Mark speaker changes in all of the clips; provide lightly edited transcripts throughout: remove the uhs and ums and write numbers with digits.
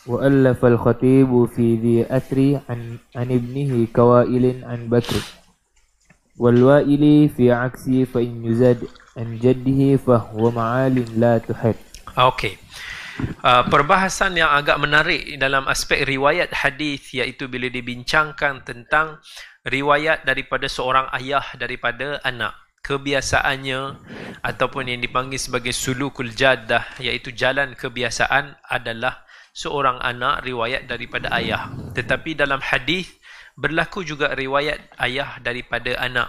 Speaker 1: وألف الخطيب في ذي أثر عن ابنه كوائل عن بكر والوائل في عكسه فإن يزاد عن جده فهو معال لا تحد.
Speaker 2: Okey. Perbahasan yang agak menarik dalam aspek riwayat hadis, iaitu bila dibincangkan tentang riwayat daripada seorang ayah daripada anak. Kebiasaannya ataupun yang dipanggil sebagai sulukul jaddah, iaitu jalan kebiasaan adalah seorang anak riwayat daripada ayah. Tetapi dalam hadis berlaku juga riwayat ayah daripada anak.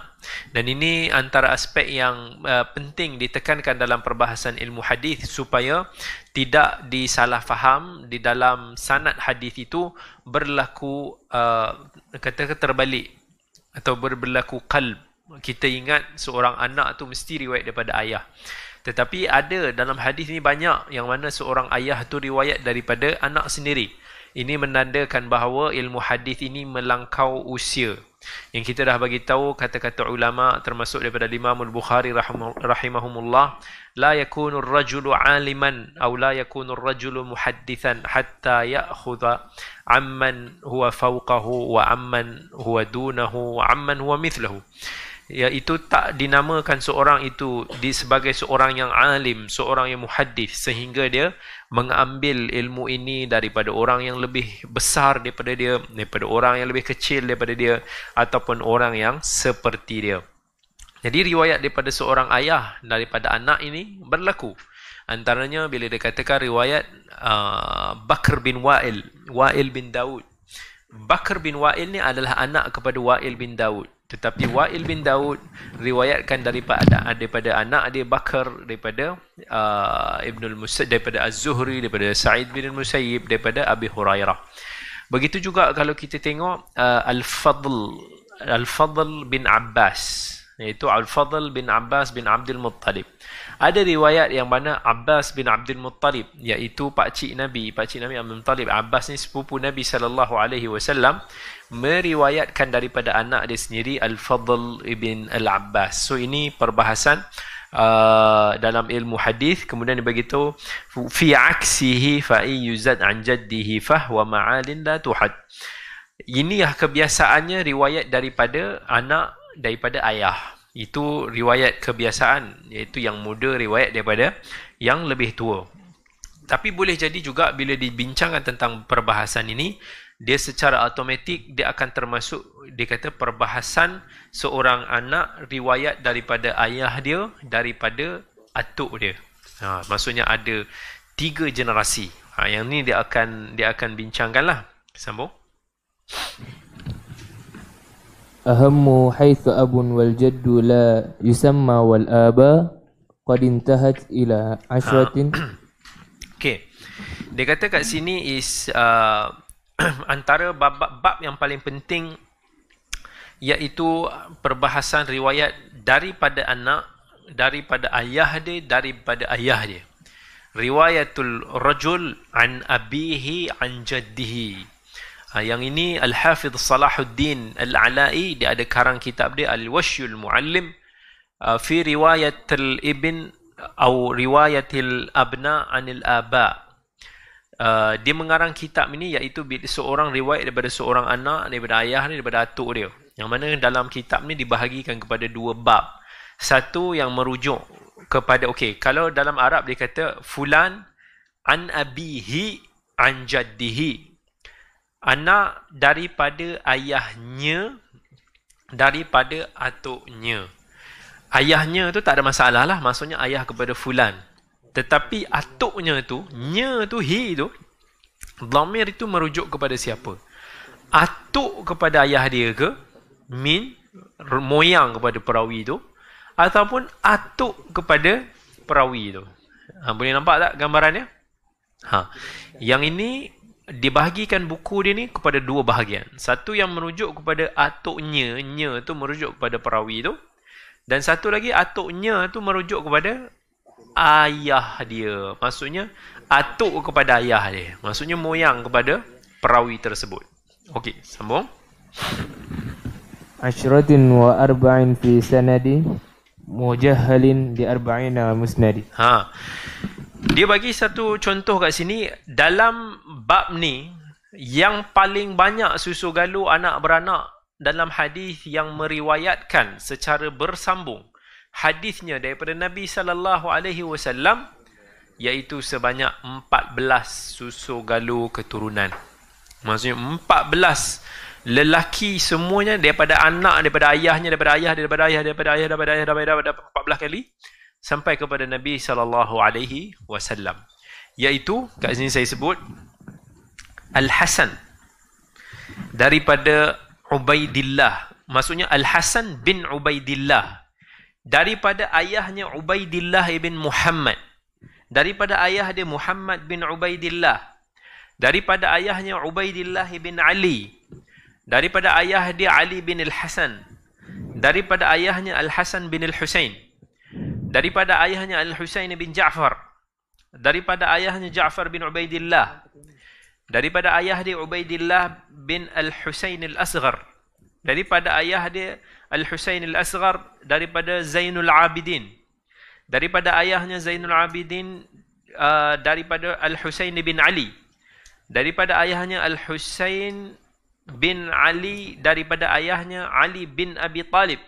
Speaker 2: Dan ini antara aspek yang penting ditekankan dalam perbahasan ilmu hadis supaya tidak disalah faham di dalam sanad hadis itu berlaku kata terbalik atau berlaku qalb. Kita ingat seorang anak tu mesti riwayat daripada ayah. Tetapi ada dalam hadis ni banyak yang mana seorang ayah tu riwayat daripada anak sendiri. Ini menandakan bahawa ilmu hadis ini melangkau usia. Yang kita dah bagi tahu kata-kata ulama termasuk daripada Imam Al-Bukhari rahimahumullah, la yakunu ar-rajulu 'aliman aw la yakunu ar-rajulu muhaddithan hatta ya'khudha 'amman huwa fawqahu wa 'amman huwa dunahu wa 'amman huwa mithluhu. Iaitu tak dinamakan seorang itu sebagai seorang yang alim, seorang yang muhaddis, sehingga dia mengambil ilmu ini daripada orang yang lebih besar daripada dia, daripada orang yang lebih kecil daripada dia, ataupun orang yang seperti dia. Jadi riwayat daripada seorang ayah daripada anak ini berlaku. Antaranya bila dikatakan riwayat Bakr bin Wa'il, Wa'il bin Daud. Bakr bin Wa'il ni adalah anak kepada Wa'il bin Daud. Tetapi Wa'il bin Daud riwayatkan daripada anak dia Bakar, daripada Ibnul Musayyib, daripada Az-Zuhri, daripada Sa'id bin Musayyib, daripada Abi Hurairah. Begitu juga kalau kita tengok Al-Fadl bin Abbas, iaitu Al-Fadl bin Abbas bin Abdul Muttalib. Ada riwayat yang mana Abbas bin Abdul Muttalib, iaitu pakcik Nabi Abdul Muttalib, Abbas ni sepupu Nabi SAW, meriwayatkan daripada anak dia sendiri Al-Fadl ibn Al-Abbas. So ini perbahasan dalam ilmu hadis. Kemudian diberitahu fi aksihi fa yuzad an jaddihi fahwa ma'alin la tuhad. Inilah kebiasaannya riwayat daripada anak daripada ayah. Itu riwayat kebiasaan, iaitu yang muda riwayat daripada yang lebih tua. Tapi boleh jadi juga bila dibincangkan tentang perbahasan ini, dia secara automatik dia akan termasuk, dia kata perbahasan seorang anak riwayat daripada ayah dia, daripada atuk dia. Maksudnya ada 3 generasi. Yang ni dia akan bincangkanlah. Sambung.
Speaker 1: أهم حيث أب والجد لا يسمى والآباء قد انتهت إلى 10.
Speaker 2: Okay. Dia kata kat sini is antara bab yang paling penting, iaitu perbahasan riwayat daripada anak, daripada ayah dia, daripada ayah dia. Riwayatul rajul an abihi an jaddihi. Yang ini Al-Hafidh Salahuddin Al-Ala'i, dia ada karang kitab dia Al-Washyul Muallim fi riwayatil ibn atau riwayatil abna anil aba. Dia mengarang kitab ini, iaitu seorang riwayat daripada seorang anak, daripada ayah dia, daripada atuk dia. Yang mana dalam kitab ni dibahagikan kepada 2 bab. Satu yang merujuk kepada, kalau dalam Arab dia kata fulan an abihi an jaddihi, anak daripada ayahnya, daripada atuknya. Ayahnya tu tak ada masalah lah, maksudnya ayah kepada fulan. Tetapi atuknya tu, nya tu, hi tu, dhamir itu merujuk kepada siapa? Atuk kepada ayah dia ke? Moyang kepada perawi tu, ataupun atuk kepada perawi tu. Boleh nampak tak gambarannya? Yang ini dibahagikan buku dia ni kepada 2 bahagian. Satu yang merujuk kepada atuknya, nya tu merujuk kepada perawi tu, dan satu lagi atuknya tu merujuk kepada ayah dia. Maksudnya atuk kepada ayah dia, maksudnya moyang kepada perawi tersebut. Okey, sambung.
Speaker 1: 10 wa arba'in fi sanadi mujahhalin di arba'ina musnadi.
Speaker 2: Dia bagi satu contoh kat sini. Dalam bab ni, yang paling banyak susu galu anak beranak dalam hadis yang meriwayatkan secara bersambung hadisnya daripada Nabi sallallahu alaihi wasallam, iaitu sebanyak 14 susu galu keturunan. Maksudnya 14 lelaki semuanya, daripada anak, daripada ayahnya, daripada ayah, daripada ayah, daripada ayah, daripada ayah, daripada 14 kali sampai kepada Nabi sallallahu alaihi wasallam. Iaitu kat sini saya sebut Al-Hasan daripada Ubaidillah. Maksudnya Al-Hasan bin Ubaidillah daripada ayahnya Ubaidillah ibn Muhammad, daripada ayah dia Muhammad bin Ubaidillah, daripada ayahnya Ubaidillah bin Ali, daripada ayah dia Ali bin Al-Hasan, daripada ayahnya Al-Hasan bin Al-Husain, daripada ayahnya Al-Husain bin Ja'far, daripada ayahnya Ja'far bin Ubaidillah, daripada ayah dia Ubaidillah bin Al-Husain Al-Asghar, daripada ayah dia Al-Husain Al-Asghar, daripada Zainul Abidin, daripada ayahnya Zainul Abidin, daripada Al-Husain bin Ali, daripada ayahnya Al-Husain bin Ali, daripada ayahnya Ali bin Abi Talib,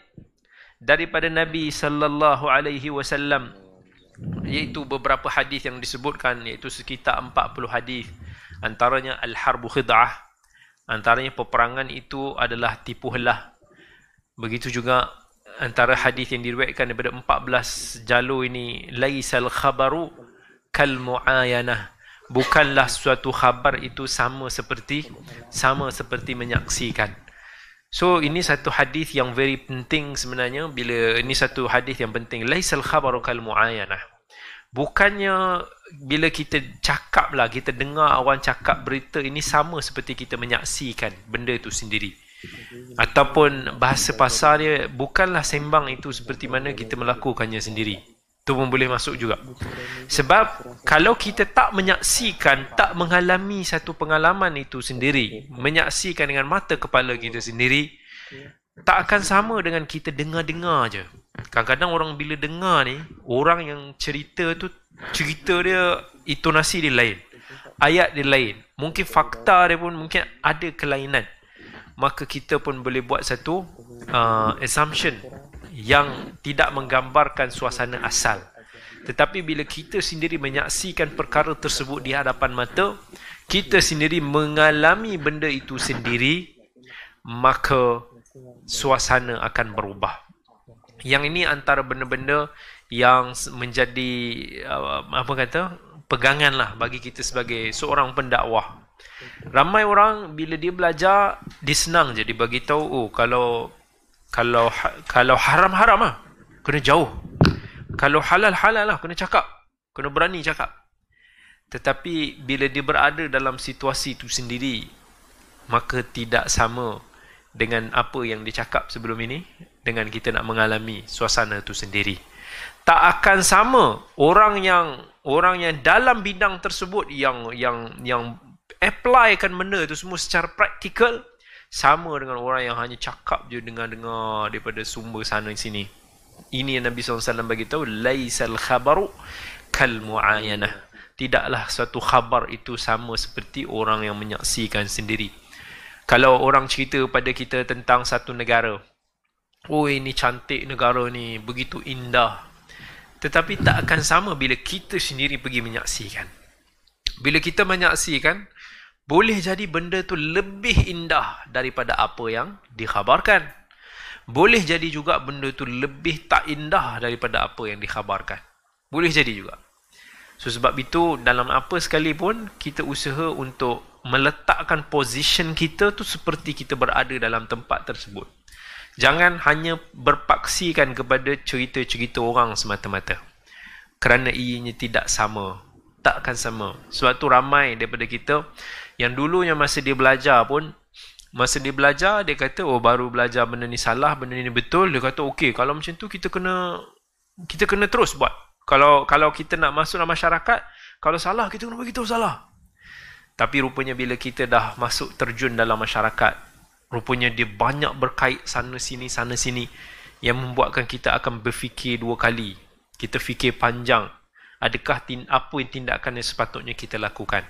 Speaker 2: daripada Nabi sallallahu alaihi wasallam, iaitu beberapa hadis yang disebutkan, iaitu sekitar 40 hadis. Antaranya Al-Harbu Khid'ah, antaranya peperangan itu adalah tipu helah. Begitu juga antara hadis yang diriwayatkan daripada 14 jalur ini, laisal khabaru kal muayanah, bukanlah suatu khabar itu sama seperti menyaksikan. So ini satu hadis yang very penting sebenarnya. Bila ini satu hadis yang penting, laisal khabaru kal muayanah, bukannya bila kita cakap lah, kita dengar orang cakap berita ini sama seperti kita menyaksikan benda itu sendiri. Ataupun bahasa pasar dia, bukanlah sembang itu seperti mana kita melakukannya sendiri. Itu pun boleh masuk juga. Sebab kalau kita tak menyaksikan, tak mengalami satu pengalaman itu sendiri, menyaksikan dengan mata kepala kita sendiri, tak akan sama dengan kita dengar-dengar je. Kadang-kadang orang bila dengar ni, orang yang cerita tu, cerita dia, intonasi dia lain, ayat dia lain, mungkin fakta dia pun mungkin ada kelainan. Maka kita pun boleh buat satu assumption yang tidak menggambarkan suasana asal. Tetapi bila kita sendiri menyaksikan perkara tersebut di hadapan mata, kita sendiri mengalami benda itu sendiri, maka suasana akan berubah. Yang ini antara benda-benda yang menjadi pegangan lah bagi kita sebagai seorang pendakwah. Ramai orang bila dia belajar, dia senang je dia bagi tahu, kalau haram-haram lah kena jauh, kalau halal-halal lah kena cakap, kena berani cakap. Tetapi bila dia berada dalam situasi itu sendiri, maka tidak sama dengan apa yang dia cakap sebelum ini dengan kita nak mengalami suasana itu sendiri. Tak akan sama orang yang dalam bidang tersebut, yang applykan benda itu semua secara praktikal, sama dengan orang yang hanya cakap je, dengar-dengar daripada sumber sana sini. Ini yang Nabi SAW bagi tahu, laisal khabaru kal muayanah, tidaklah suatu khabar itu sama seperti orang yang menyaksikan sendiri. Kalau orang cerita pada kita tentang satu negara, oh ini cantik negara ni, begitu indah, tetapi tak akan sama bila kita sendiri pergi menyaksikan. Bila kita menyaksikan, boleh jadi benda tu lebih indah daripada apa yang dikhabarkan. Boleh jadi juga benda tu lebih tak indah daripada apa yang dikhabarkan. Boleh jadi juga. So sebab itu, dalam apa sekalipun, kita usaha untuk meletakkan position kita tu seperti kita berada dalam tempat tersebut. Jangan hanya berpaksikan kepada cerita-cerita orang semata-mata, kerana ianya tidak sama. Takkan sama. Sebab tu ramai daripada kita yang dulunya masa dia belajar pun, masa dia belajar, dia kata, oh baru belajar benda ni salah, benda ni betul. Dia kata, okey, kalau macam tu kita kena terus buat. Kalau kita nak masuk dalam masyarakat, kalau salah kita kena beritahu salah. Tapi rupanya bila kita dah masuk terjun dalam masyarakat, rupanya dia banyak berkait sana sini, yang membuatkan kita akan berfikir dua kali. Kita fikir panjang. Adakah apa yang tindakan yang sepatutnya kita lakukan?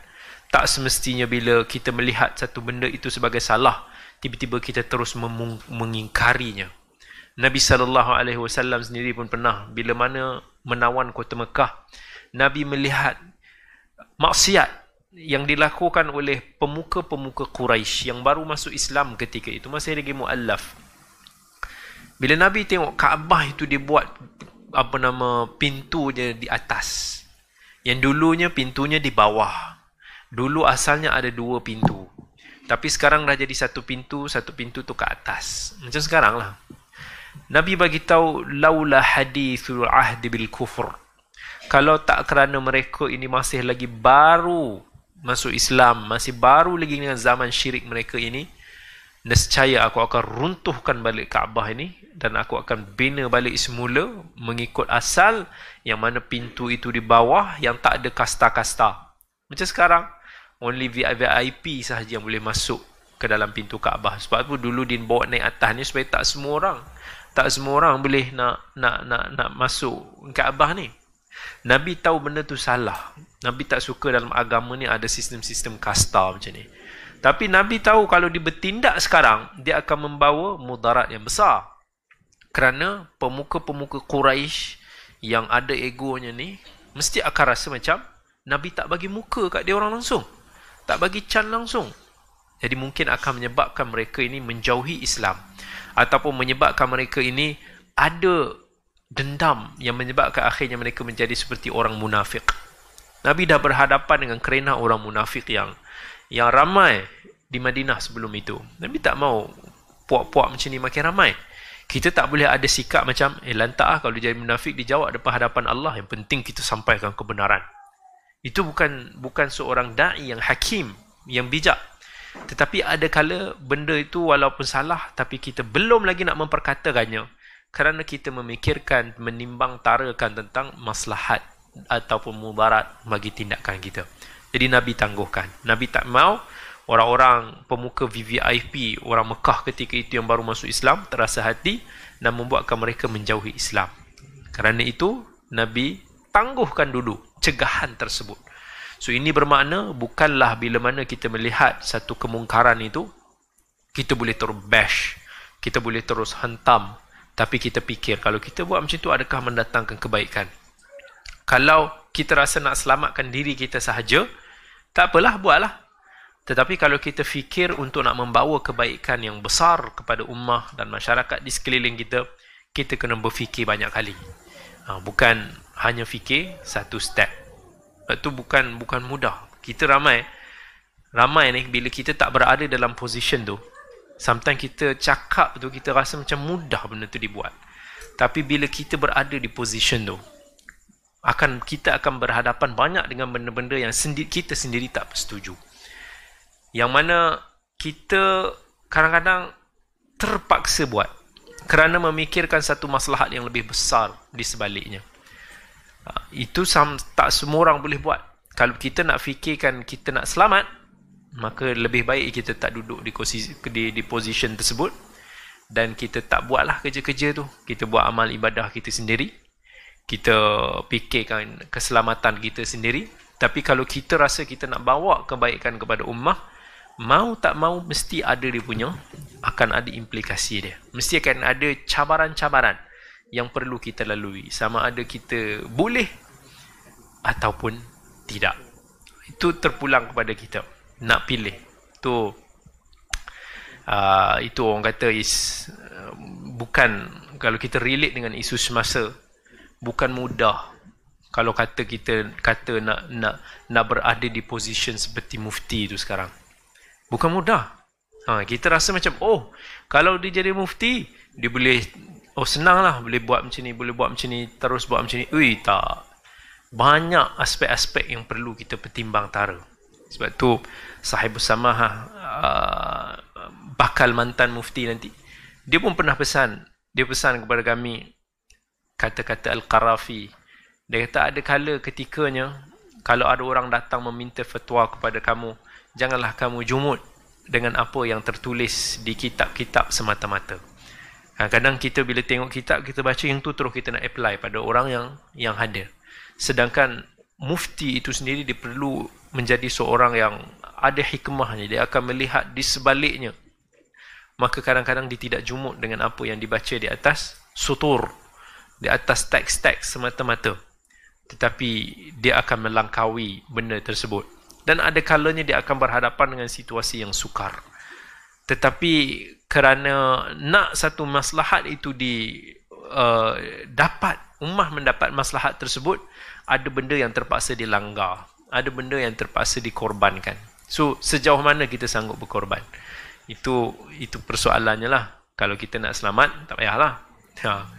Speaker 2: Tak semestinya bila kita melihat satu benda itu sebagai salah, tiba-tiba kita terus mengingkarinya. Nabi SAW sendiri pun pernah, bila mana menawan kota Mekah, Nabi melihat maksiat yang dilakukan oleh pemuka-pemuka Quraisy yang baru masuk Islam ketika itu, masih lagi mu'allaf. Bila Nabi tengok Kaabah itu dibuat pintunya di atas, yang dulunya pintunya di bawah. Dulu asalnya ada dua pintu, tapi sekarang dah jadi satu pintu tu ke atas. Macam sekarang lah. Nabi bagi tahu, laula hadithul ahdi bil kufur, kalau tak kerana mereka ini masih lagi baru masuk Islam, masih baru lagi dengan zaman syirik mereka ini, nescaya aku akan runtuhkan balik Kaabah ini dan aku akan bina balik semula mengikut asal, yang mana pintu itu di bawah yang tak ada kasta-kasta. Macam sekarang, only VIP sahaja yang boleh masuk ke dalam pintu Kaabah. Sebab itu dulu dibawa naik atas ni supaya tak semua orang boleh nak masuk Kaabah ni. Nabi tahu benda tu salah. Nabi tak suka dalam agama ni ada sistem-sistem kasta macam ni. Tapi Nabi tahu kalau dia bertindak sekarang, dia akan membawa mudarat yang besar. Kerana pemuka-pemuka Quraisy yang ada egonya ni, mesti akan rasa macam Nabi tak bagi muka kat dia orang langsung. Tak bagi can langsung. Jadi mungkin akan menyebabkan mereka ini menjauhi Islam. Ataupun menyebabkan mereka ini ada dendam yang menyebabkan akhirnya mereka menjadi seperti orang munafik. Nabi dah berhadapan dengan kerana orang munafik yang ramai di Madinah sebelum itu. Nabi tak mau puak-puak macam ni makin ramai. Kita tak boleh ada sikap macam lantak kalau dia jadi munafik dijawab depan hadapan Allah, yang penting kita sampaikan kebenaran. Itu bukan seorang da'i yang hakim, yang bijak. Tetapi ada kala benda itu walaupun salah, tapi kita belum lagi nak memperkatakannya kerana kita memikirkan, menimbang tarakan tentang maslahat ataupun mudarat bagi tindakan kita. Jadi Nabi tangguhkan. Nabi tak mau orang-orang pemuka VVIP, orang Mekah ketika itu yang baru masuk Islam, terasa hati dan membuatkan mereka menjauhi Islam. Kerana itu Nabi tangguhkan dulu cegahan tersebut. So ini bermakna bukanlah bila mana kita melihat satu kemungkaran itu kita boleh terus bash, kita boleh terus hentam, tapi kita fikir kalau kita buat macam itu adakah mendatangkan kebaikan. Kalau kita rasa nak selamatkan diri kita sahaja, tak apalah, buatlah. Tetapi kalau kita fikir untuk nak membawa kebaikan yang besar kepada ummah dan masyarakat di sekeliling kita, kita kena berfikir banyak kali. Bukan hanya fikir satu step. Itu bukan mudah. Kita ramai ni bila kita tak berada dalam position tu, sometimes kita cakap tu kita rasa macam mudah benda tu dibuat. Tapi bila kita berada di position tu, kita akan berhadapan banyak dengan benda-benda yang kita sendiri tak setuju. Yang mana kita kadang-kadang terpaksa buat kerana memikirkan satu maslahat yang lebih besar di sebaliknya. Itu tak semua orang boleh buat. Kalau kita nak fikirkan kita nak selamat, maka lebih baik kita tak duduk di position tersebut dan kita tak buatlah kerja-kerja tu. Kita buat amal ibadah kita sendiri, kita fikirkan keselamatan kita sendiri. Tapi kalau kita rasa kita nak bawa kebaikan kepada ummah, mau tak mau mesti ada dia punya, akan ada implikasi dia. Mesti akan ada cabaran-cabaran yang perlu kita lalui, sama ada kita boleh ataupun tidak. Itu terpulang kepada kita nak pilih. Itu orang kata bukan, kalau kita relate dengan isu semasa, bukan mudah. Kalau kita nak berada di position seperti mufti itu sekarang, bukan mudah. Kita rasa macam kalau dia jadi mufti, dia boleh senanglah, boleh buat macam ni, boleh buat macam ni, terus buat macam ni. Tak. Banyak aspek-aspek yang perlu kita pertimbang tara. Sebab tu Sahibus Samahah, bakal mantan mufti nanti, dia pun pernah pesan. Dia pesan kepada kami kata-kata Al-Qarafi. Dia kata ada kala ketikanya kalau ada orang datang meminta fatwa kepada kamu, janganlah kamu jumut dengan apa yang tertulis di kitab-kitab semata-mata. Kadang kita bila tengok kitab, kita baca yang tu terus kita nak apply pada orang yang hadir. Sedangkan mufti itu sendiri dia perlu menjadi seorang yang ada hikmahnya. Dia akan melihat di sebaliknya. Maka kadang-kadang dia tidak jumut dengan apa yang dibaca di atas sutur, di atas teks-teks semata-mata. Tetapi dia akan melangkaui benda tersebut. Dan ada kalanya dia akan berhadapan dengan situasi yang sukar. Tetapi kerana nak satu maslahat itu dapat, ummah mendapat maslahat tersebut, ada benda yang terpaksa dilanggar, ada benda yang terpaksa dikorbankan. So sejauh mana kita sanggup berkorban, itu persoalannya lah. Kalau kita nak selamat, tak payahlah,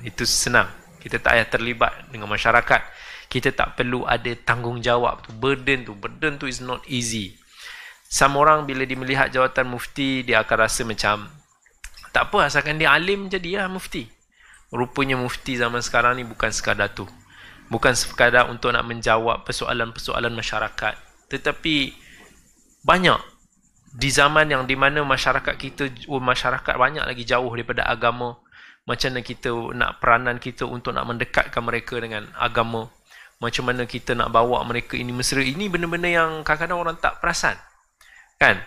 Speaker 2: itu senang. Kita tak payah terlibat dengan masyarakat, kita tak perlu ada tanggungjawab tu, burden tu is not easy. Sama orang bila dia melihat jawatan mufti, dia akan rasa macam tak apa, asalkan dia alim jadilah mufti. Rupanya mufti zaman sekarang ni bukan sekadar tu. Bukan sekadar untuk nak menjawab persoalan-persoalan masyarakat. Tetapi banyak di zaman yang di mana masyarakat kita, masyarakat banyak lagi jauh daripada agama. Macam mana kita nak peranan kita untuk nak mendekatkan mereka dengan agama. Macam mana kita nak bawa mereka ini mesra. Ini benda-benda yang kadang-kadang orang tak perasan. Kan?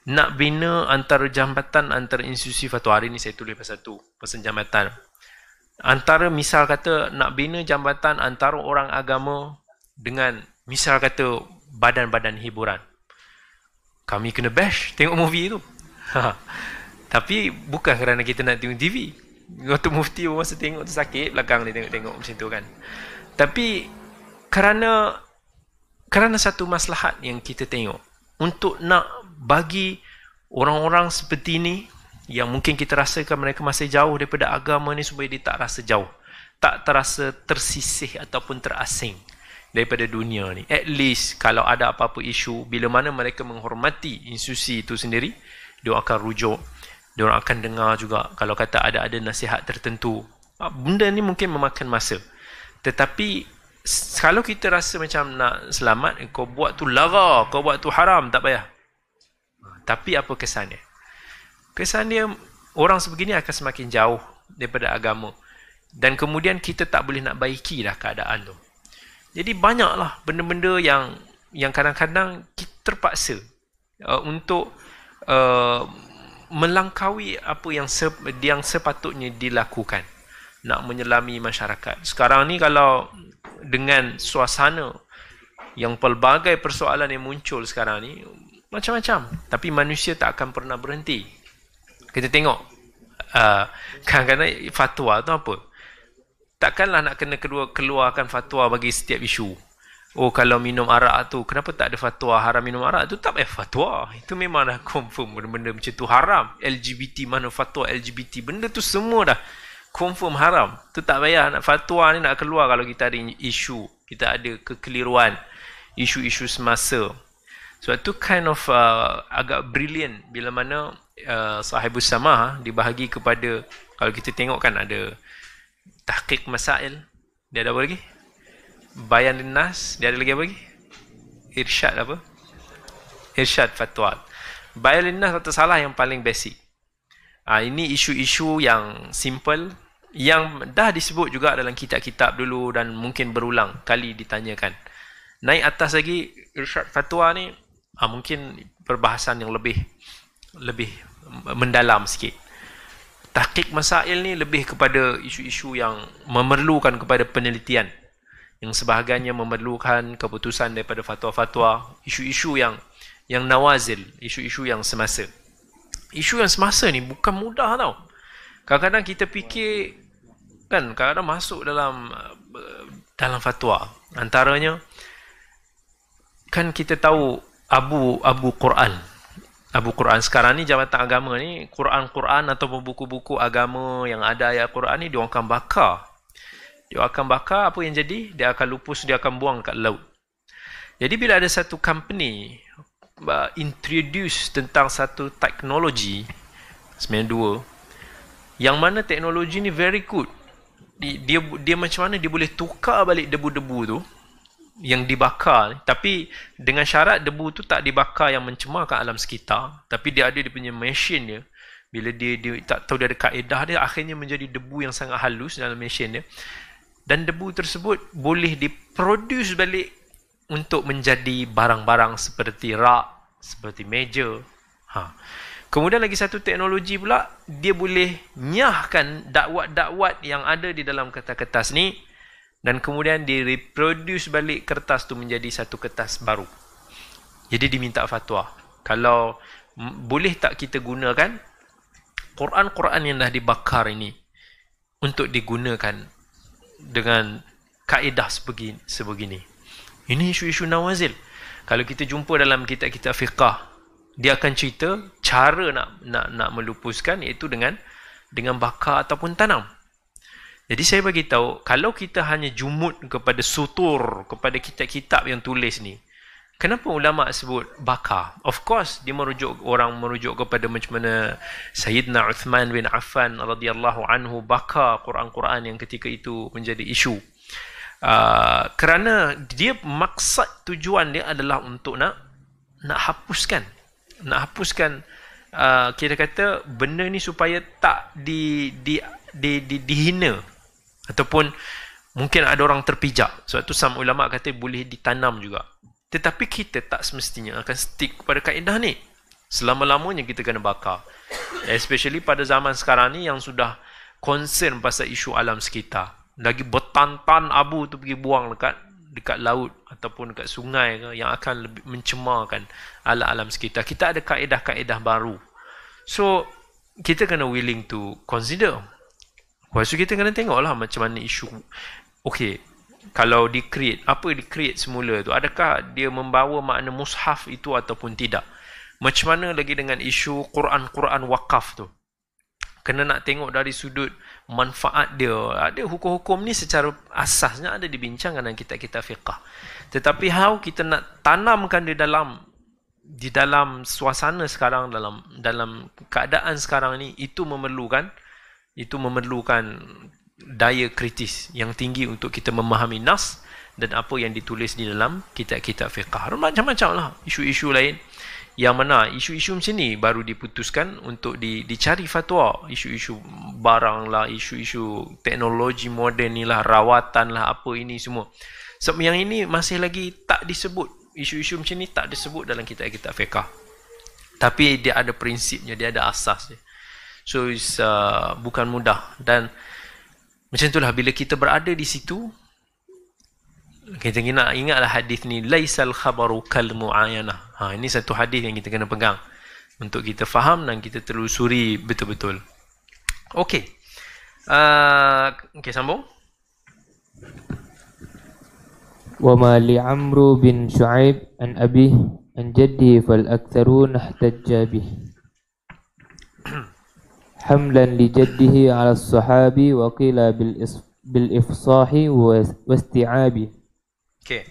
Speaker 2: Nak bina antara jambatan, antara institusi fatwa. Hari ni saya tulis pasal jambatan. Antara misal kata nak bina jambatan antara orang agama dengan misal kata badan-badan hiburan. Kami kena bash tengok movie tu. Tapi bukan kerana kita nak tengok TV. Waktu mufti masa tengok tu sakit belakang dia tengok-tengok macam tu kan. Tapi kerana satu maslahat yang kita tengok untuk nak bagi orang-orang seperti ni yang mungkin kita rasakan mereka masih jauh daripada agama ni, supaya dia tak rasa jauh, tak terasa tersisih ataupun terasing daripada dunia ni. At least kalau ada apa-apa isu, bila mana mereka menghormati institusi itu sendiri, dia akan rujuk, dia akan dengar juga kalau kata ada nasihat tertentu. Benda ni mungkin memakan masa, tetapi kalau kita rasa macam nak selamat, kau buat tu lara, kau buat tu haram, tak payah. Tapi apa kesannya? Kesannya orang sebegini akan semakin jauh daripada agama. Dan kemudian kita tak boleh nak baiki dah keadaan tu. Jadi banyaklah benda-benda yang kadang-kadang kita terpaksa untuk melangkaui apa yang sepatutnya dilakukan. Nak menyelami masyarakat. Sekarang ni kalau dengan suasana yang pelbagai persoalan yang muncul sekarang ni, macam-macam. Tapi manusia tak akan pernah berhenti. Kita tengok kadang-kadang fatwa tu apa? Takkanlah nak kena keluarkan fatwa bagi setiap isu. Oh, kalau minum arak tu, kenapa tak ada fatwa haram minum arak tu? Tak payah fatwa. Itu memang dah confirm benda-benda macam tu haram. LGBT, mana fatwa LGBT, benda tu semua dah confirm haram. Tu tak payah nak fatwa ni nak keluar kalau kita ada isu, kita ada kekeliruan, isu-isu semasa. Sebab tu kind of agak brilliant bila mana Sahibus Samah dibahagi kepada, kalau kita tengok kan ada tahqiq masail, dia ada apa lagi? Bayan linnas, dia ada lagi apa lagi? Irsyad apa? Irsyad fatwa. Bayan linnas atau salah yang paling basic. Ini isu-isu yang simple, yang dah disebut juga dalam kitab-kitab dulu dan mungkin berulang kali ditanyakan. Naik atas lagi irsyad fatwa ni, mungkin perbahasan yang lebih mendalam sikit. Tahqiq masail ni lebih kepada isu-isu yang memerlukan kepada penelitian, yang sebahagiannya memerlukan keputusan daripada fatwa-fatwa, isu-isu yang nawazil, isu-isu yang semasa. Isu yang semasa ni bukan mudah tau. Kadang-kadang kita fikir kan, kadang-kadang masuk dalam fatwa. Antaranya kan kita tahu Abu Quran. Abu Quran sekarang ni Jabatan Agama ni, Quran ataupun buku-buku agama yang ada ayat Quran ni, dia akan bakar. Dia akan bakar, apa yang jadi? Dia akan lupus, dia akan buang kat laut. Jadi bila ada satu company introduce tentang satu teknologi 92, yang mana teknologi ni very good, dia macam mana dia boleh tukar balik debu-debu tu yang dibakar, tapi dengan syarat debu tu tak dibakar yang mencemarkan alam sekitar, tapi dia ada dia punya mesin dia, Bila dia tak tahu dia ada kaedah dia, akhirnya menjadi debu yang sangat halus dalam mesin dia. Dan debu tersebut boleh diproduce balik untuk menjadi barang-barang seperti rak, seperti meja. Kemudian lagi satu teknologi pula, dia boleh nyahkan dakwat-dakwat yang ada di dalam kertas-kertas ni, dan kemudian direproduce balik kertas tu menjadi satu kertas baru. Jadi diminta fatwa. Kalau boleh tak kita gunakan Quran-Quran yang dah dibakar ini untuk digunakan dengan kaedah sebegini. Ini isu-isu nawazil. Kalau kita jumpa dalam kitab-kitab fiqah, dia akan cerita cara nak melupuskan, iaitu dengan bakar ataupun tanam. Jadi saya bagi tahu, kalau kita hanya jumut kepada sutur, kepada kitab-kitab yang tulis ni, kenapa ulama sebut bakar? Of course, orang merujuk kepada macam mana Sayyidina Uthman bin Affan radhiyallahu anhu bakar Quran-Quran yang ketika itu menjadi isu. Kerana dia maksud tujuan dia adalah untuk nak hapuskan. Kita kata benda ni supaya tak dihina, ataupun mungkin ada orang terpijak. Sebab tu sama ulama kata boleh ditanam juga. Tetapi kita tak semestinya akan stick kepada kaedah ni. Selama-lamanya kita kena bakar. Especially pada zaman sekarang ni yang sudah concern pasal isu alam sekitar. Lagi bertantan abu tu pergi buang dekat laut ataupun dekat sungai ke, yang akan lebih mencemarkan alam sekitar. Kita ada kaedah-kaedah baru. So, kita kena willing to consider. Lepas tu kita kena tengoklah macam mana isu. Okay, kalau di-create, apa di-create semula tu, adakah dia membawa makna mushaf itu ataupun tidak? Macam mana lagi dengan isu Quran-Quran wakaf tu? Kena nak tengok dari sudut manfaat dia. Ada hukum-hukum ni secara asasnya ada dibincangkan dalam kitab-kitab fiqah. Tetapi how kita nak tanamkan di dalam suasana sekarang, dalam keadaan sekarang ni, itu memerlukan daya kritis yang tinggi untuk kita memahami nas dan apa yang ditulis di dalam kitab-kitab fiqah. Macam-macam lah isu-isu lain, yang mana isu-isu macam ni baru diputuskan untuk dicari fatwa. Isu-isu barang lah, isu-isu teknologi moden ni lah, rawatan lah, apa ini semua. Sebab yang ini masih lagi tak disebut. Isu-isu macam ni tak disebut dalam kitab-kitab fiqah. Tapi dia ada prinsipnya, dia ada asasnya. So it's bukan mudah. Dan macam itulah bila kita berada di situ, kita kena ingatlah hadis ni, laisal khabaru kal mu'ayanah. Ini satu hadis yang kita kena pegang untuk kita faham dan kita telusuri betul-betul. Okey. Okey, sambung.
Speaker 1: Wa ma li Amru bin Shu'aib an abih an jaddi fal aktharun ihtajja bih. Hamlan li jaddihi ala as-sahabi wa qila bil ifsahi wa isti'abi.
Speaker 2: Okey.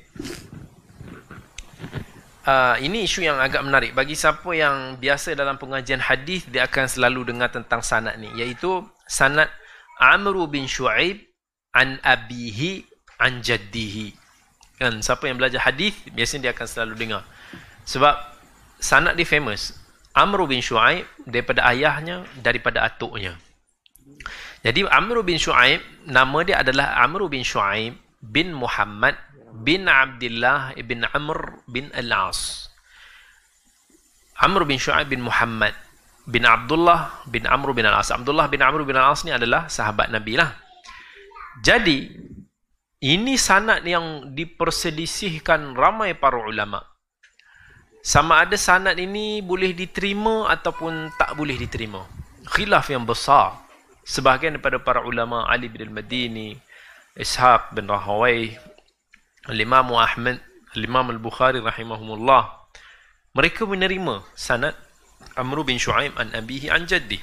Speaker 2: Ini isu yang agak menarik. Bagi siapa yang biasa dalam pengajian hadis, dia akan selalu dengar tentang sanad ni, iaitu sanad Amru bin Shu'aib an abihi an jaddihi. Kan, siapa yang belajar hadis biasanya dia akan selalu dengar. Sebab sanad dia famous. Amru bin Shu'aib daripada ayahnya, daripada atuknya. Jadi Amru bin Shu'aib, nama dia adalah Amru bin Shu'aib bin Muhammad bin Abdullah bin Amr bin Al-As. Amr bin Shu'aib bin Muhammad bin Abdullah bin Amr bin Al-As. Abdullah bin Amr bin Al-As ni adalah sahabat Nabi lah. Jadi ini sanad yang diperselisihkan ramai para ulama. Sama ada sanad ini boleh diterima ataupun tak boleh diterima. Khilaf yang besar. Sebahagian daripada para ulama, Ali bin Al-Madini, Ishaq bin Rahawai, Al-Imam Ahmad, Al-Imam Al-Bukhari rahimahumullah, mereka menerima sanad Amru bin Shu'aib an abihi an jaddi.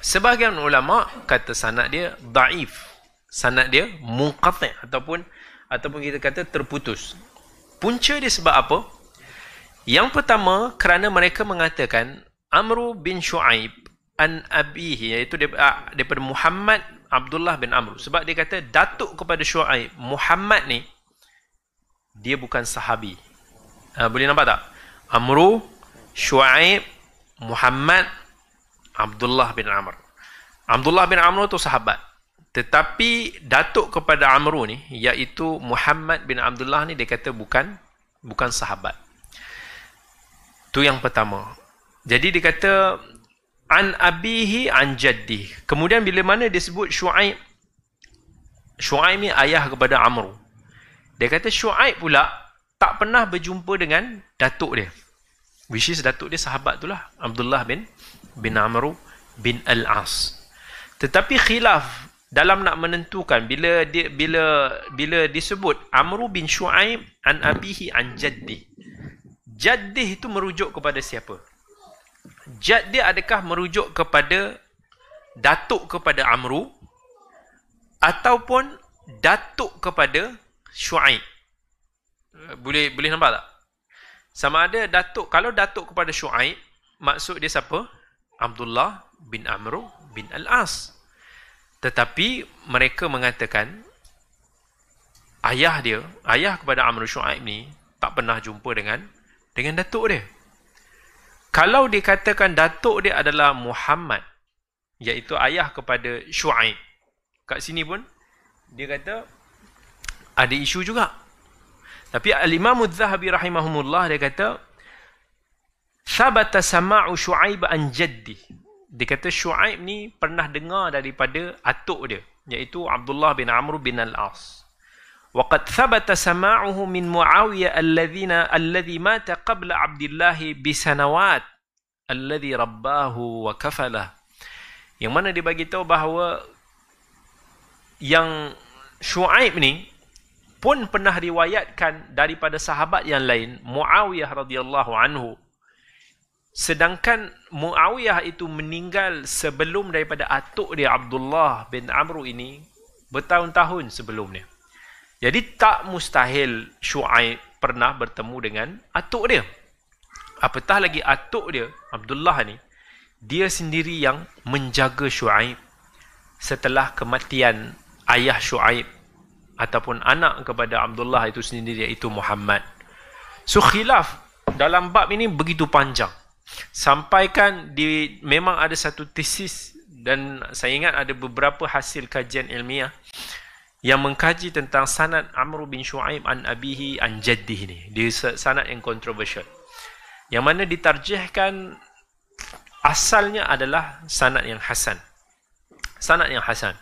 Speaker 2: Sebahagian ulama kata sanad dia daif, sanad dia munqati' ataupun kita kata terputus. Punca dia sebab apa? Yang pertama, kerana mereka mengatakan Amru bin Shu'aib an abihi, iaitu daripada Muhammad Abdullah bin Amr. Sebab dia kata datuk kepada Shu'aib, Muhammad ni, dia bukan sahabi. Boleh nampak tak? Amru, Shu'aib, Muhammad, Abdullah bin Amr. Abdullah bin Amr tu sahabat. Tetapi datuk kepada Amru ni, iaitu Muhammad bin Abdullah ni, dia kata bukan sahabat. Tu yang pertama. Jadi dia kata an abihi an jaddi. Kemudian bila mana dia sebut Syuaib ni ayah kepada Amru. Dia kata Syuaib pula tak pernah berjumpa dengan datuk dia. Which is datuk dia sahabat tu lah, Abdullah bin Amru bin Al-As. Tetapi khilaf dalam nak menentukan bila disebut Amru bin Syuaib an abihi an jaddi. Jaddi itu merujuk kepada siapa? Jaddi adakah merujuk kepada datuk kepada Amru ataupun datuk kepada Syuaib? Boleh nampak tak? Sama ada datuk, kalau datuk kepada Syuaib, maksud dia siapa? Abdullah bin Amru bin Al-As. Tetapi mereka mengatakan ayah kepada Amru Syuaib ni tak pernah jumpa dengan datuk dia. Kalau dikatakan datuk dia adalah Muhammad, iaitu ayah kepada Syuaib, kat sini pun dia kata ada isu juga. Tapi Al-Imam Az-Zahabi rahimahumullah dia kata thabata sama'u Syuaib an jaddi. Dia kata Syuaib ni pernah dengar daripada atuk dia, iaitu Abdullah bin Amr bin Al-As. Wa qad thabata sama'uhu min Muawiyah alladhi mata qabla Abdullah bi sanawat alladhi rabbahu wa kafalah. Yang mana dia bagi tahu bahawa yang Syuaib ni pun pernah riwayatkan daripada sahabat yang lain, Muawiyah radhiyallahu anhu. Sedangkan Muawiyah itu meninggal sebelum daripada atuk dia Abdullah bin Amr ini bertahun-tahun sebelumnya. Jadi tak mustahil Syuaib pernah bertemu dengan atuk dia. Apatah lagi atuk dia Abdullah ni, dia sendiri yang menjaga Syuaib setelah kematian ayah Syuaib ataupun anak kepada Abdullah itu sendiri, iaitu Muhammad. So khilaf dalam bab ini begitu panjang. Sampaikan memang ada satu tesis, dan saya ingat ada beberapa hasil kajian ilmiah yang mengkaji tentang sanad Amr bin Syuaib an abihi an jaddih ni. Dia sanad yang kontroversial, yang mana ditarjihkan asalnya adalah sanad yang hasan. Sanad yang hasan.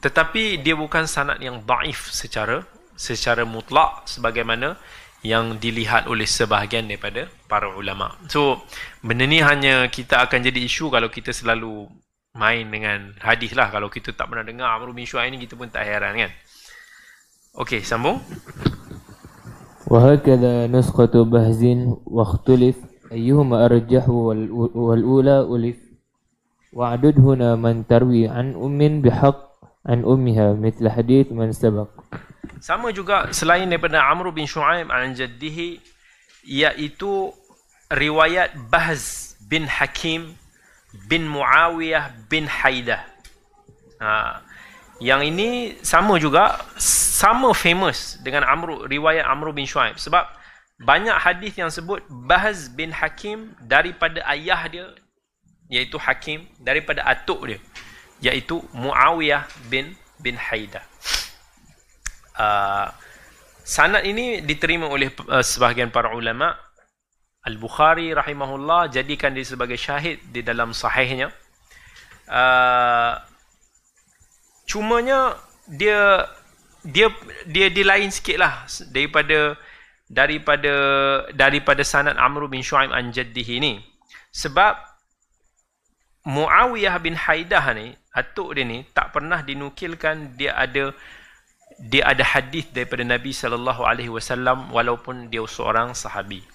Speaker 2: Tetapi dia bukan sanad yang daif secara mutlak sebagaimana yang dilihat oleh sebahagian daripada para ulama. So, benda ni hanya kita akan jadi isu kalau kita selalu main dengan hadis lah. Kalau kita tak pernah dengar Amr bin Syuaib ni, kita pun tak heran kan. Okey, sambung.
Speaker 1: وهكذا نسخة بهز واختلف أيهما أرجح والأولى ألف وعدد هنا من تروي عن بحق عن أمها مثل حديث من سبق.
Speaker 2: Sama juga selain daripada Amr bin Syuaib an jaddihi, iaitu riwayat Bahz bin Hakim bin Muawiyah bin Haidah. Yang ini sama juga, sama famous dengan riwayat Amr bin Syuaib, sebab banyak hadis yang sebut Bahz bin Hakim daripada ayah dia, iaitu Hakim, daripada atuk dia, iaitu Muawiyah bin Haidah. Sanad ini diterima oleh sebahagian para ulama. Al-Bukhari rahimahullah jadikan dia sebagai syahid di dalam sahihnya. Cumanya dia lain sikitlah daripada sanad Amr bin Syuaib an jaddihi ni. Sebab Muawiyah bin Haidah ni, atuk dia ni, tak pernah dinukilkan dia ada hadis daripada Nabi SAW walaupun dia seorang sahabi.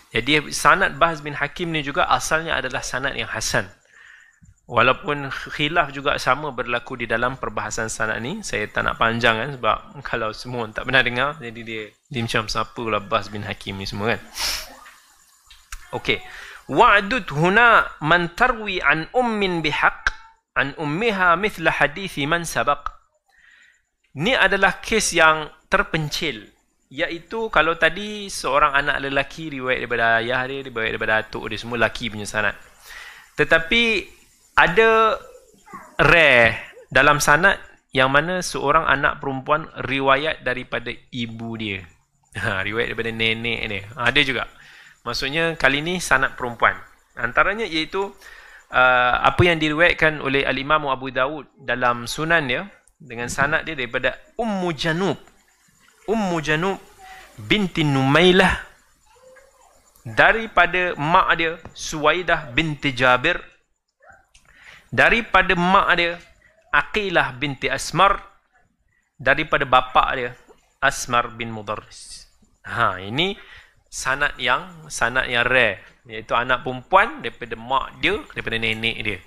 Speaker 2: Jadi sanad Bahz bin Hakim ni juga asalnya adalah sanad yang hasan. Walaupun khilaf juga sama berlaku di dalam perbahasan sanad ni. Saya tak nak panjang kan, sebab kalau semua tak pernah dengar, jadi dia macam siapa lah Bahz bin Hakim ni semua kan. Okey. Wa'dud huna man tarwi an ummin bihaq an ummiha mithla hadithi man sabaq. Ni adalah kes yang terpencil, iaitu kalau tadi seorang anak lelaki riwayat daripada ayah dia, riwayat daripada atuk dia, semua lelaki punya sanad. Tetapi ada rare dalam sanad yang mana seorang anak perempuan riwayat daripada ibu dia. Riwayat daripada nenek dia. Ada juga. Maksudnya kali ni sanad perempuan. Antaranya iaitu apa yang diriwayatkan oleh Al-Imam Abu Dawud dalam sunan dia dengan sanad dia daripada Ummu Janub binti Numailah, daripada mak dia Suwaidah binti Jabir, daripada mak dia Aqilah binti Asmar, daripada bapa dia Asmar bin Mudarris. Ini sanad yang rare, iaitu anak perempuan daripada mak dia, daripada nenek dia.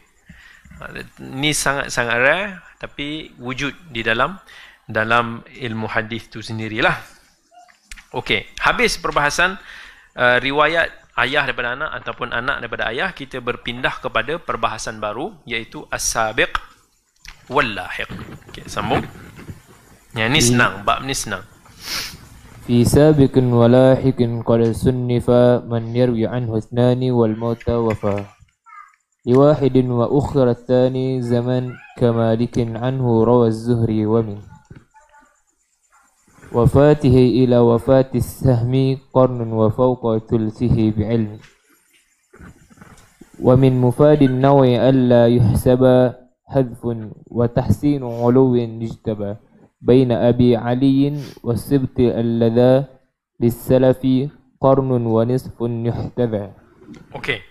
Speaker 2: Ini sangat-sangat rare, tapi wujud di dalam ilmu hadis tu sendirilah. Okey, habis perbahasan riwayat ayah daripada anak ataupun anak daripada ayah. Kita berpindah kepada perbahasan baru, iaitu as-sabiq wal lahiq. Okey, sambung. Yang ni senang, bab ni senang.
Speaker 1: في سابق ولاحق قد صنف من يروي عنه اثنان والموت وفى لواحد وأخر الثاني زمن كمالك عنه روى الزهري ومن وفاته إلى وفاة السهم قرن وفوق ثلثه بعلم ومن مفاد النوع ألا يحسب حذف وتحسين علو اجتبى بين أبي علي والسبت اللذا للسلف قرن ونصف يحتذى.
Speaker 2: Okey.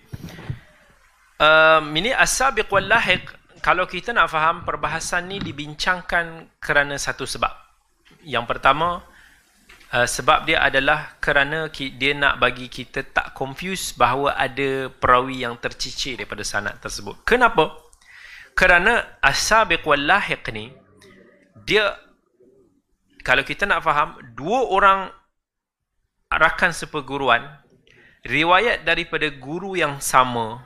Speaker 2: Ini as-sabiq wal lahiq. Kalau kita nak faham, perbahasan ni dibincangkan kerana satu sebab. Yang pertama, sebab dia adalah kerana dia nak bagi kita tak confuse bahawa ada perawi yang tercicir daripada sanad tersebut. Kenapa? Kerana as-sabiq wal lahiq ni, dia, kalau kita nak faham, dua orang rakan seperguruan riwayat daripada guru yang sama,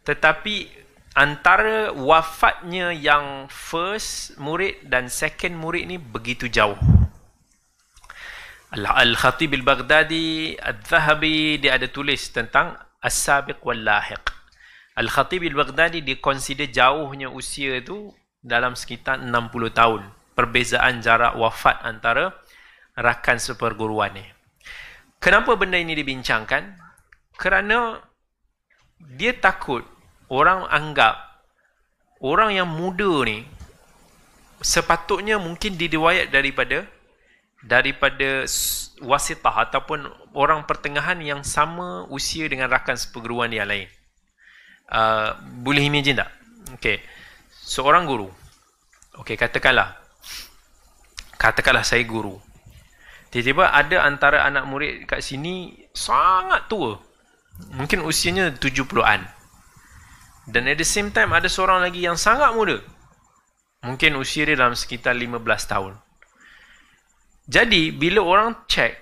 Speaker 2: tetapi antara wafatnya yang first murid dan second murid ni begitu jauh. Al-Khatib Al-Baghdadi, Al-Zahabi, dia ada tulis tentang as-sabiq wal lahiq. Al-Khatib Al-Baghdadi dia consider jauhnya usia tu dalam sekitar 60 tahun. Perbezaan jarak wafat antara rakan seperguruan ni. Kenapa benda ini dibincangkan? Kerana dia takut orang anggap orang yang muda ni sepatutnya mungkin diriwayat daripada wasitah ataupun orang pertengahan yang sama usia dengan rakan seperguruan yang lain. Boleh imagine tak? Okey. Seorang guru. Okey, katakanlah saya guru. Tiba-tiba ada antara anak murid kat sini sangat tua. Mungkin usianya 70-an. Dan at the same time ada seorang lagi yang sangat muda. Mungkin usia dia dalam sekitar 15 tahun. Jadi bila orang check,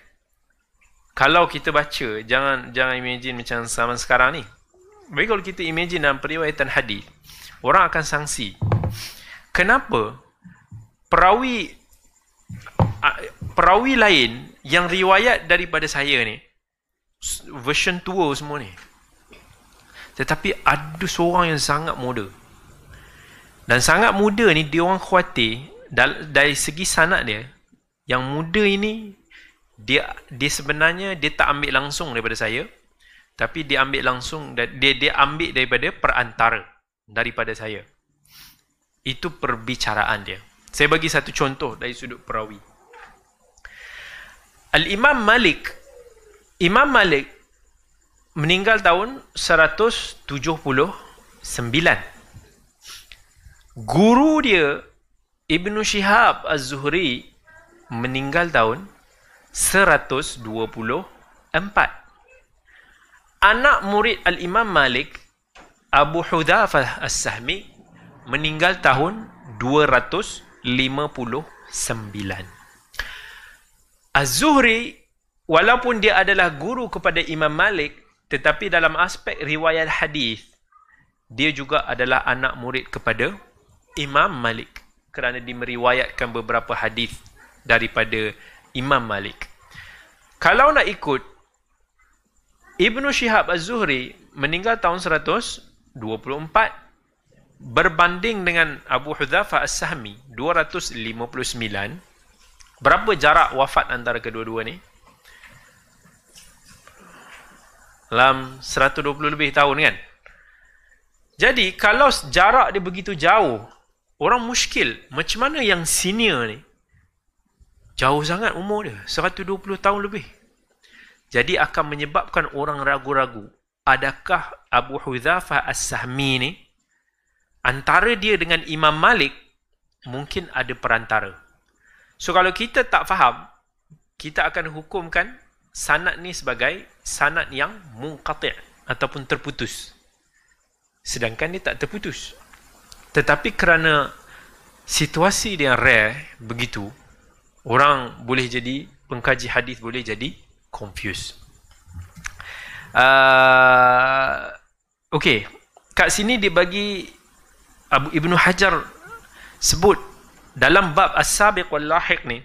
Speaker 2: kalau kita baca, jangan imagine macam zaman sekarang ni. Baik, kalau kita imagine dalam periwayatan hadis, orang akan sangsi. Kenapa perawi lain yang riwayat daripada saya ni version tua semua ni, tetapi ada seorang yang sangat muda, dan sangat muda ni dia orang khawatir dari segi sanad dia, yang muda ini dia sebenarnya dia tak ambil langsung daripada saya, tapi dia ambil langsung, dia ambil daripada perantara daripada saya. Itu perbicaraan dia. Saya bagi satu contoh dari sudut perawi. Imam Malik meninggal tahun 179. Guru dia Ibnu Shihab Az-Zuhri meninggal tahun 124. Anak murid Al-Imam Malik, Abu Hudzafah As-Sahmi, meninggal tahun 259. Az-Zuhri, walaupun dia adalah guru kepada Imam Malik, tetapi dalam aspek riwayat hadis, dia juga adalah anak murid kepada Imam Malik, kerana dia meriwayatkan beberapa hadis daripada Imam Malik. Kalau nak ikut, Ibnu Shihab Az-Zuhri meninggal tahun 124, berbanding dengan Abu Hudzafah As-Sahmi 259, berapa jarak wafat antara kedua-dua ni? Dalam 120 lebih tahun kan? Jadi kalau jarak dia begitu jauh, orang muskil, macam mana yang senior ni? Jauh sangat umur dia, 120 tahun lebih. Jadi akan menyebabkan orang ragu-ragu, adakah Abu Hudzafah As-Sahmi ni, antara dia dengan Imam Malik, mungkin ada perantara. So kalau kita tak faham, kita akan hukumkan sanad ni sebagai sanad yang munqati' ataupun terputus. Sedangkan dia tak terputus. Tetapi kerana situasi dia rare begitu, orang boleh jadi, pengkaji hadis boleh jadi confused. Okey, kat sini dia bagi Ibnu Hajar sebut dalam bab as-sabiq wal lahiq ni,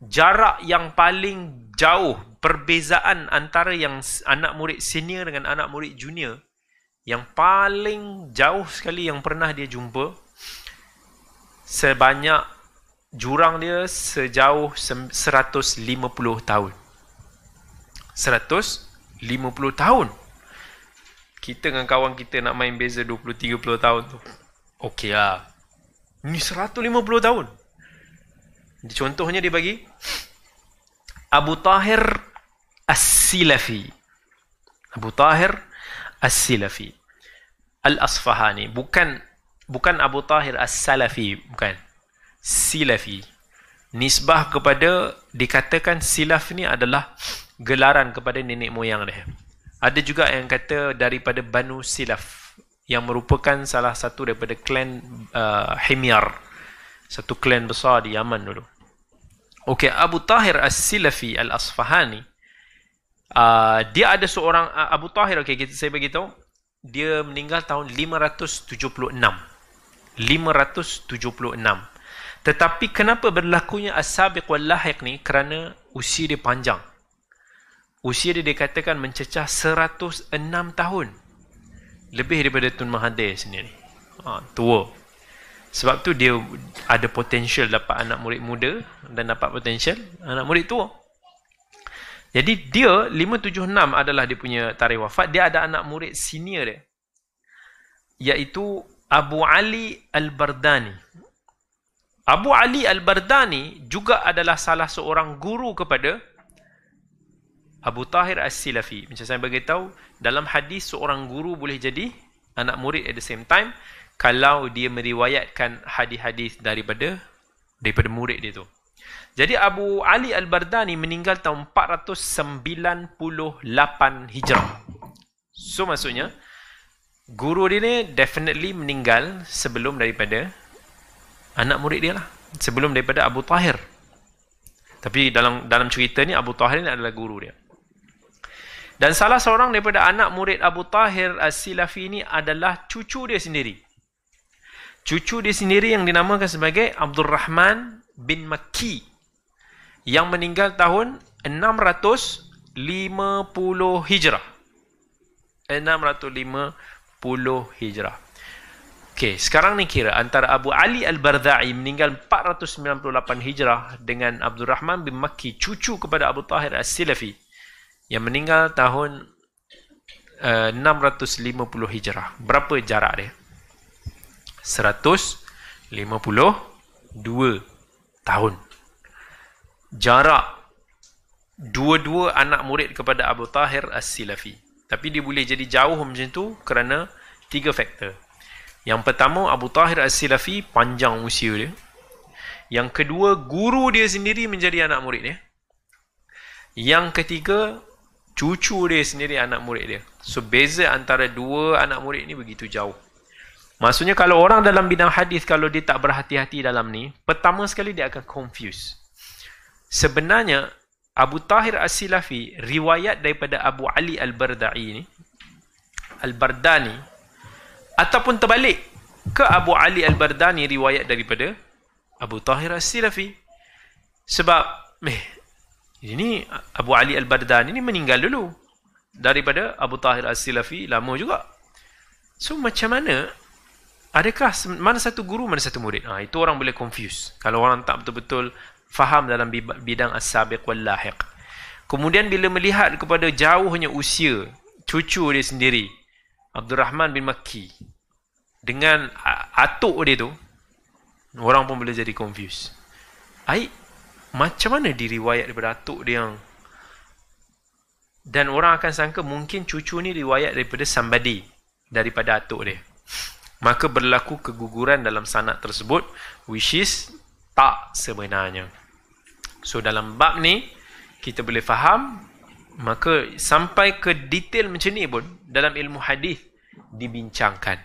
Speaker 2: jarak yang paling jauh, perbezaan antara yang anak murid senior dengan anak murid junior, yang paling jauh sekali yang pernah dia jumpa, sebanyak jurang dia sejauh 150 tahun. 150 tahun. Kita dengan kawan kita nak main beza 20-30 tahun tu, okey lah. Ni 150 tahun. Contohnya dia bagi Abu Tahir As-Silafi. Abu Tahir As-Silafi Al-Asfahani. Bukan Abu Tahir As-Salafi, bukan. Silafi. Nisbah kepada, dikatakan silaf ni adalah gelaran kepada nenek moyang dia. Ada juga yang kata daripada Banu Silaf, yang merupakan salah satu daripada klan Himyar, satu klan besar di Yaman dulu. Okey, Abu Tahir As-Silafi Al-Asfahani, dia ada seorang Abu Tahir, okey, saya bagi tahu, dia meninggal tahun 576. Tetapi kenapa berlakunya as-sabiq wal lahiq ni? Kerana usia dia panjang. Usia dia dikatakan mencecah 106 tahun. Lebih daripada Tun Mahathir sendiri. Tua. Sebab tu dia ada potensial dapat anak murid muda dan dapat potensial anak murid tua. Jadi dia 576 adalah dia punya tarikh wafat. Dia ada anak murid senior dia, iaitu Abu Ali Al-Bardani. Abu Ali Al-Bardani juga adalah salah seorang guru kepada Abu Tahir As-Silafi. Macam saya beritahu, dalam hadis seorang guru boleh jadi anak murid at the same time kalau dia meriwayatkan hadis-hadis daripada murid dia tu. Jadi Abu Ali Al-Bardani meninggal tahun 498 Hijrah. So maksudnya guru dia ni definitely meninggal sebelum daripada anak murid dia lah, sebelum daripada Abu Tahir. Tapi dalam cerita ni Abu Tahir ni adalah guru dia. Dan salah seorang daripada anak murid Abu Tahir As-Silafi ni adalah cucu dia sendiri. Cucu dia sendiri yang dinamakan sebagai Abdul Rahman bin Makki, yang meninggal tahun 650 Hijrah. 650 Hijrah. Okey, sekarang ni kira antara Abu Ali Al-Bardai meninggal 498 Hijrah dengan Abdul Rahman bin Makki, cucu kepada Abu Tahir As-Silafi, yang meninggal tahun 650 Hijrah. Berapa jarak dia? 152 tahun. Jarak dua-dua anak murid kepada Abu Tahir As-Silafi. Tapi dia boleh jadi jauh macam tu kerana 3 faktor. Yang pertama, Abu Tahir As-Silafi panjang usia dia. Yang kedua, guru dia sendiri menjadi anak murid dia. Yang ketiga, cucu dia sendiri anak murid dia. So beza antara dua anak murid ni begitu jauh. Maksudnya kalau orang dalam bidang hadis, kalau dia tak berhati-hati dalam ni, pertama sekali dia akan confuse. Sebenarnya Abu Tahir As-Silafi riwayat daripada Abu Ali Al-Bardai ni, Al-Bardani, ataupun terbalik, ke Abu Ali Al-Bardani riwayat daripada Abu Tahir As-Silafi. Sebab ini Abu Ali Al-Bardani ni meninggal dulu daripada Abu Tahir As-Silafi, lama juga. So macam mana adakah mana satu guru, mana satu murid? Itu orang boleh confuse kalau orang tak betul-betul faham dalam bidang as-sabiq wal lahiq. Kemudian bila melihat kepada jauhnya usia cucu dia sendiri, Abdul Rahman bin Makki, dengan atuk dia tu, orang pun boleh jadi confuse. Macam mana diriwayat daripada atuk dia yang, dan orang akan sangka mungkin cucu ni riwayat daripada somebody, daripada atuk dia. Maka berlaku keguguran dalam sanad tersebut, which is tak sebenarnya. So dalam bab ni kita boleh faham, maka sampai ke detail macam ni pun dalam ilmu hadis dibincangkan.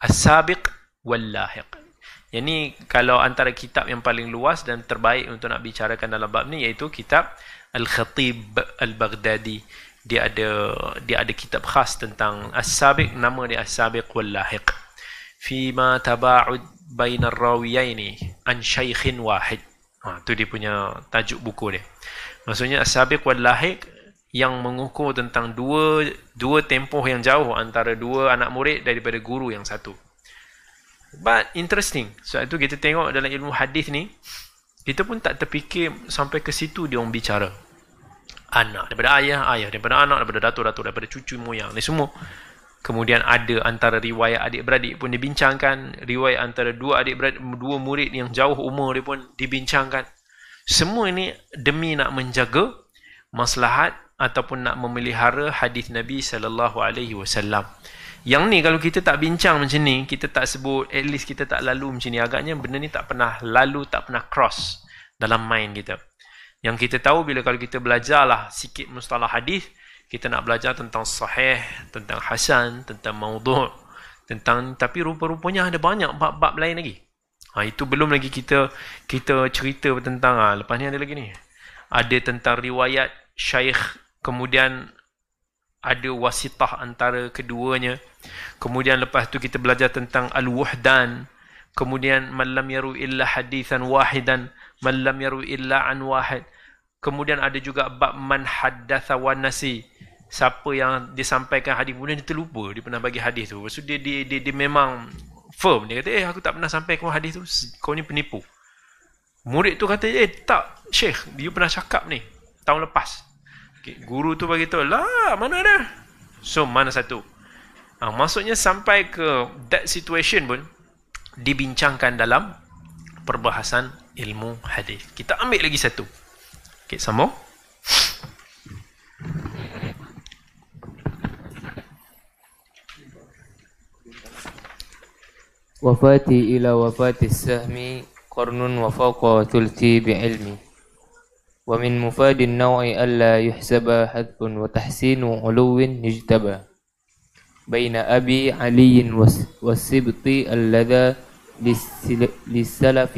Speaker 2: As-sabiq wal lahiq. Yang ni kalau antara kitab yang paling luas dan terbaik untuk nak bicarakan dalam bab ni, iaitu kitab Al-Khatib Al-Baghdadi. Dia ada kitab khas tentang as-sabiq, nama dia as-sabiq wal lahiq. Fima taba'ud bainar rawiyaini an syaikhin wahid. Tu dia punya tajuk buku dia. Maksudnya as-sabiq wal lahiq yang mengukur tentang dua tempoh yang jauh antara dua anak murid daripada guru yang satu. But interesting. Sebab itu kita tengok dalam ilmu hadis ni, kita pun tak terfikir sampai ke situ dia orang bicara. Anak daripada ayah, ayah daripada anak, daripada datuk-datuk, daripada cucu moyang ni semua. Kemudian ada antara riwayat adik-beradik pun dibincangkan, riwayat antara dua murid yang jauh umur dia pun dibincangkan. Semua ini demi nak menjaga maslahat ataupun nak memelihara hadis Nabi SAW. Yang ni kalau kita tak bincang macam ni, kita tak sebut, at least kita tak lalu macam ni, agaknya benda ni tak pernah lalu, tak pernah cross dalam mind kita. Yang kita tahu bila kalau kita belajarlah sikit mustalah hadis, kita nak belajar tentang sahih, tentang hasan, tentang maudhu', tapi rupa-rupanya ada banyak bab-bab lain lagi. Itu belum lagi kita cerita tentang, lepas ni ada lagi ni. Ada tentang riwayat syaikh, kemudian ada wasitah antara keduanya. Kemudian lepas tu kita belajar tentang al-wuhdan. Kemudian man lam yaru illa hadithan wahidan, man lam yaru illa an wahid. Kemudian ada juga bab man haddatha wa nasi. Siapa yang disampaikan hadis kemudian dia terlupa dia pernah bagi hadis tu. Lepas tu dia memang firm. Dia kata, aku tak pernah sampaikan hadis tu, kau ni penipu. Murid tu kata, tak Syekh, dia pernah cakap ni tahun lepas. Guru tu bagi tahu, lah mana ada. So mana satu? Maksudnya sampai ke that situation pun dibincangkan dalam perbahasan ilmu hadis. Kita ambil lagi satu. Sambung.
Speaker 1: Wafati ila wafati sahmi qarnun wa fawqa thulthi bi'ilmi. ومن مفاد النوع ألا يحسب حذف وتحسين علو يجتبى بين أبي علي والسبط اللذا للسلف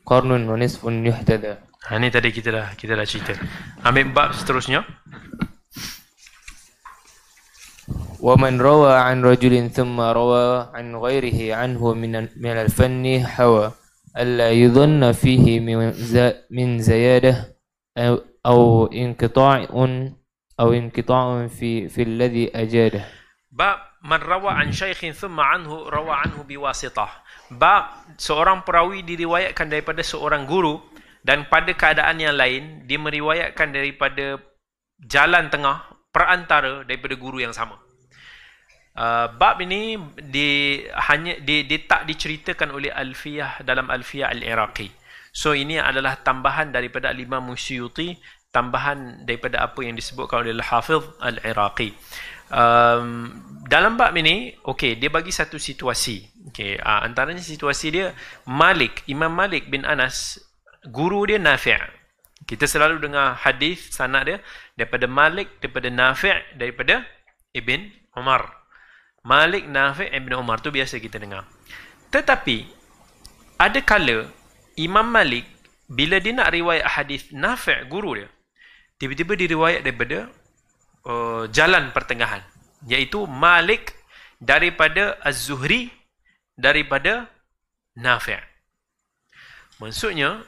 Speaker 1: قرن ونصف يهتدى.
Speaker 2: Ini tadi kita dah cerita. Ambil bab seterusnya.
Speaker 1: ومن روى عن رجل ثم روى عن غيره عنه من الفن حوى ألا يظن فيه من زيادة أو انقطاع في الذي أجاده.
Speaker 2: Bab man rawa an syaikhin thumma anhu rawa anhu biwasitah. Bab seorang perawi diriwayatkan daripada seorang guru dan pada keadaan yang lain dia meriwayatkan daripada jalan tengah perantara daripada guru yang sama. Bab ini dia tak diceritakan oleh Alfiyah dalam Alfiyah Al-Iraqi. So ini adalah tambahan daripada Al-Imam Suyuti, tambahan daripada apa yang disebutkan oleh Al-Hafidh Al-Iraqi. Dalam bab ini, dia bagi satu situasi. Antaranya situasi dia, Imam Malik bin Anas, guru dia Nafi'. Kita selalu dengar hadis sanad dia daripada Malik, daripada Nafi', daripada Ibn Umar. Malik, Nafi', Ibn Umar tu biasa kita dengar. Tetapi ada kala Imam Malik bila dia nak riwayat hadis Nafi', guru dia, tiba-tiba diriwayat daripada jalan pertengahan, iaitu Malik daripada Az-Zuhri daripada Nafi'. Maksudnya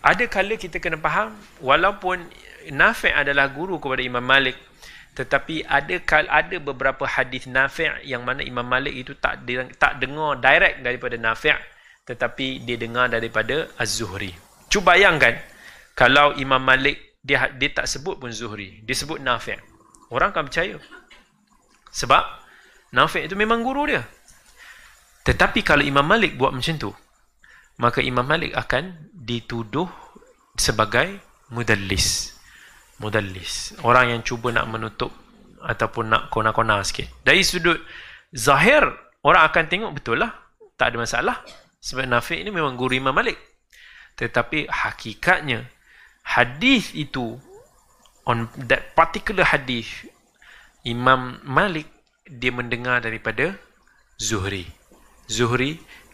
Speaker 2: ada kala kita kena faham, walaupun Nafi' adalah guru kepada Imam Malik, Tetapi ada beberapa hadis Nafi' yang mana Imam Malik itu tak dengar direct daripada Nafi', tetapi dia dengar daripada Az-Zuhri. Cuba bayangkan kalau Imam Malik dia tak sebut pun Zuhri, dia sebut Nafi'. Orang akan percaya. Sebab Nafi' itu memang guru dia. Tetapi kalau Imam Malik buat macam tu, maka Imam Malik akan dituduh sebagai mudallis. Orang yang cuba nak menutup ataupun nak kona-kona sikit. Dari sudut zahir, orang akan tengok betul lah, tak ada masalah. Sebab Nafi' ini memang guru Imam Malik. Tetapi hakikatnya, hadis itu, on that particular hadis, Imam Malik dia mendengar daripada Zuhri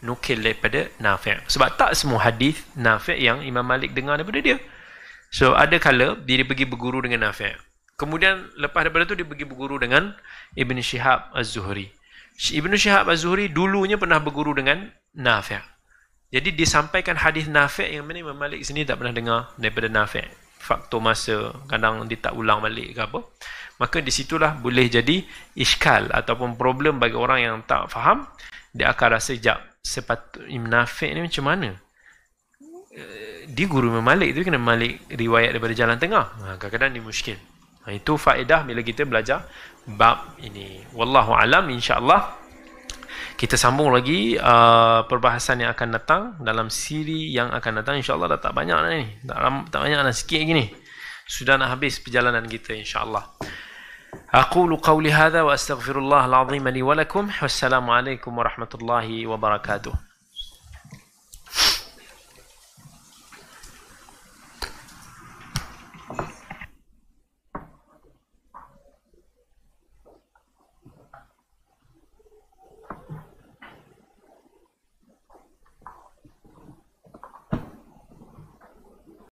Speaker 2: nukil daripada Nafi'. Sebab tak semua hadis Nafi' yang Imam Malik dengar daripada dia. So ada kala dia pergi berguru dengan Nafi'. Kemudian lepas daripada tu dia pergi berguru dengan Ibn Shihab Az-Zuhri. Ibn Shihab Az-Zuhri dulunya pernah berguru dengan Nafi'. Jadi dia sampaikan hadis Nafi' yang mana Imam Malik sini tak pernah dengar daripada Nafi'. Faktor masa, kadang dia tak ulang balik ke apa. Maka di situlah boleh jadi iskal ataupun problem bagi orang yang tak faham. Dia akan rasa Ibn Nafi' ni macam mana? Dia guru Imam Malik tu kena Malik riwayat daripada jalan tengah. Kadang-kadang ni muskil. Itu faedah bila kita belajar bab ini. Wallahu alam, insya-Allah kita sambung lagi perbahasan yang akan datang dalam siri yang akan datang, insya-Allah. Dah tak banyak dah ni. Tak banyak dah, sikit lagi ni. Sudah nak habis perjalanan kita, insya-Allah. Aqulu qawli hadha wa astaghfirullah al-azim li wa lakum. Wassalamu alaikum warahmatullahi wabarakatuh.